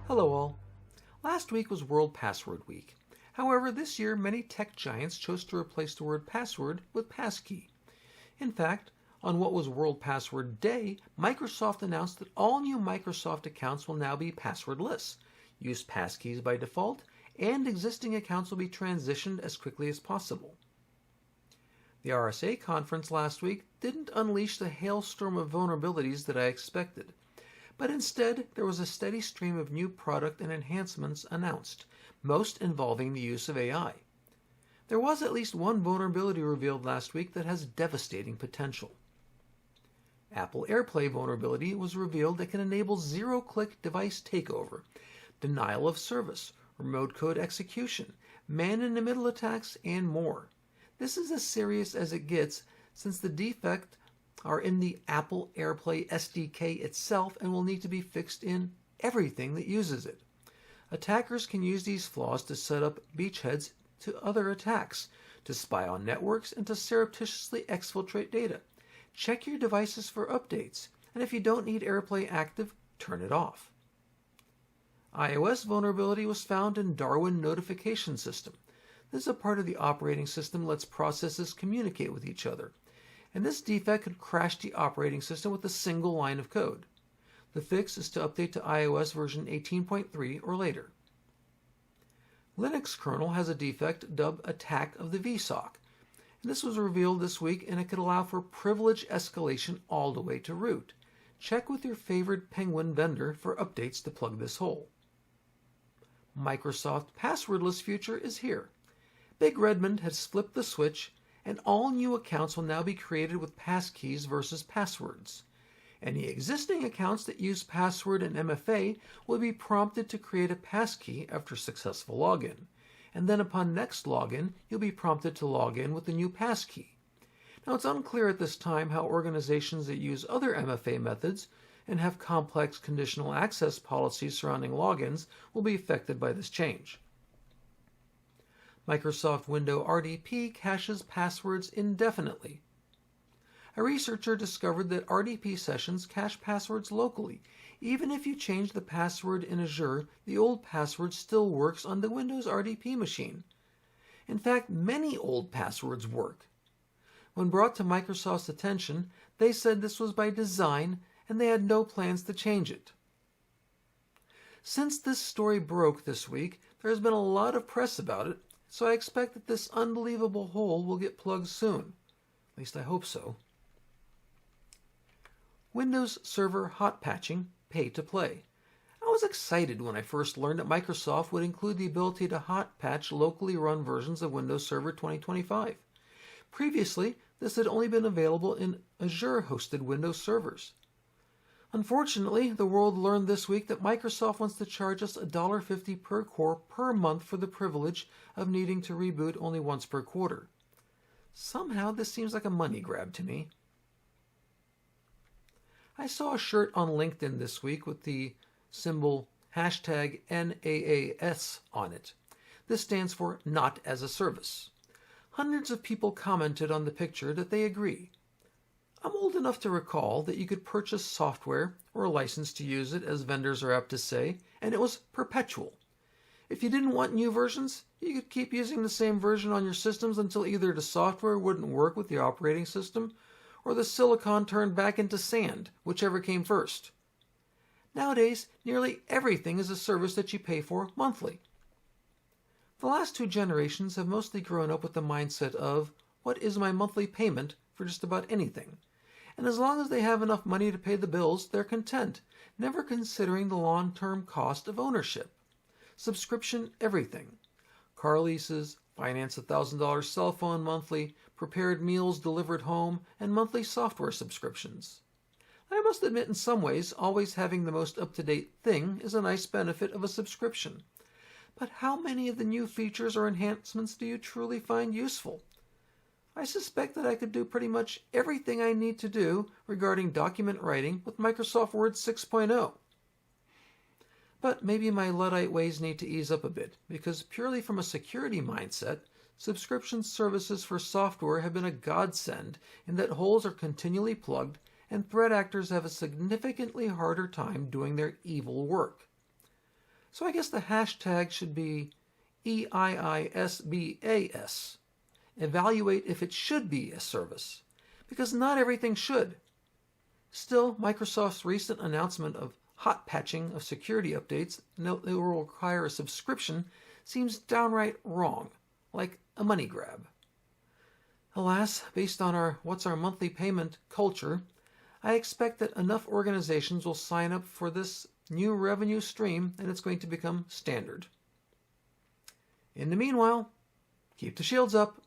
Hello all. Last week was World Password Week. However, this year many tech giants chose to replace the word password with passkey. In fact, on what was World Password Day, Microsoft announced that all new Microsoft accounts will now be passwordless, use passkeys by default, and existing accounts will be transitioned as quickly as possible. The RSA conference last week didn't unleash the hailstorm of vulnerabilities that I expected, but instead there was a steady stream of new product and enhancements announced, most involving the use of AI. There was at least one vulnerability revealed last week that has devastating potential. Apple AirPlay vulnerability was revealed that can enable zero-click device takeover, denial of service, remote code execution, man-in-the-middle attacks, and more. This is as serious as it gets since the defects are in the Apple AirPlay SDK itself and will need to be fixed in everything that uses it. Attackers can use these flaws to set up beachheads to other attacks, to spy on networks, and to surreptitiously exfiltrate data. Check your devices for updates, and if you don't need AirPlay active, turn it off. iOS vulnerability was found in Darwin Notification System. This is a part of the operating system that lets processes communicate with each other, and this defect could crash the operating system with a single line of code. The fix is to update to iOS version 18.3 or later. Linux kernel has a defect dubbed Attack of the VSOC. And this was revealed this week, and it could allow for privilege escalation all the way to root. Check with your favorite Penguin vendor for updates to plug this hole. Microsoft passwordless future is here. Big Redmond has flipped the switch, and all new accounts will now be created with passkeys versus passwords. Any existing accounts that use password and MFA will be prompted to create a passkey after successful login, and then upon next login, you'll be prompted to log in with the new passkey. Now, it's unclear at this time how organizations that use other MFA methods and have complex conditional access policies surrounding logins will be affected by this change. Microsoft Windows RDP caches passwords indefinitely. A researcher discovered that RDP sessions cache passwords locally. Even if you change the password in Azure, the old password still works on the Windows RDP machine. In fact, many old passwords work. When brought to Microsoft's attention, they said this was by design and they had no plans to change it. Since this story broke this week, there has been a lot of press about it, so I expect that this unbelievable hole will get plugged soon. At least I hope so. Windows Server hot patching, pay to play. I was excited when I first learned that Microsoft would include the ability to hot patch locally run versions of Windows Server 2025. Previously, this had only been available in Azure-hosted Windows servers. Unfortunately, the world learned this week that Microsoft wants to charge us $1.50 per core per month for the privilege of needing to reboot only once per quarter. Somehow, this seems like a money grab to me. I saw a shirt on LinkedIn this week with the symbol hashtag NAAS on it. This stands for Not as a Service. Hundreds of people commented on the picture that they agree. I'm old enough to recall that you could purchase software or a license to use it, as vendors are apt to say, and it was perpetual. If you didn't want new versions, you could keep using the same version on your systems until either the software wouldn't work with the operating system or the silicon turned back into sand, whichever came first. Nowadays, nearly everything is a service that you pay for monthly. The last two generations have mostly grown up with the mindset of, what is my monthly payment for just about anything? And as long as they have enough money to pay the bills, they're content, never considering the long-term cost of ownership. Subscription everything. Car leases, finance $1,000 cell phone monthly, prepared meals delivered home, and monthly software subscriptions. I must admit, in some ways, always having the most up-to-date thing is a nice benefit of a subscription. But how many of the new features or enhancements do you truly find useful? I suspect that I could do pretty much everything I need to do regarding document writing with Microsoft Word 6.0. But maybe my Luddite ways need to ease up a bit, because purely from a security mindset, subscription services for software have been a godsend in that holes are continually plugged and threat actors have a significantly harder time doing their evil work. So I guess the hashtag should be EIISBAS. Evaluate if it should be a service, because not everything should. Still, Microsoft's recent announcement of hot patching of security updates that will require a subscription seems downright wrong, like a money grab. Alas, based on our what's our monthly payment culture, I expect that enough organizations will sign up for this new revenue stream and it's going to become standard. In the meanwhile, keep the shields up.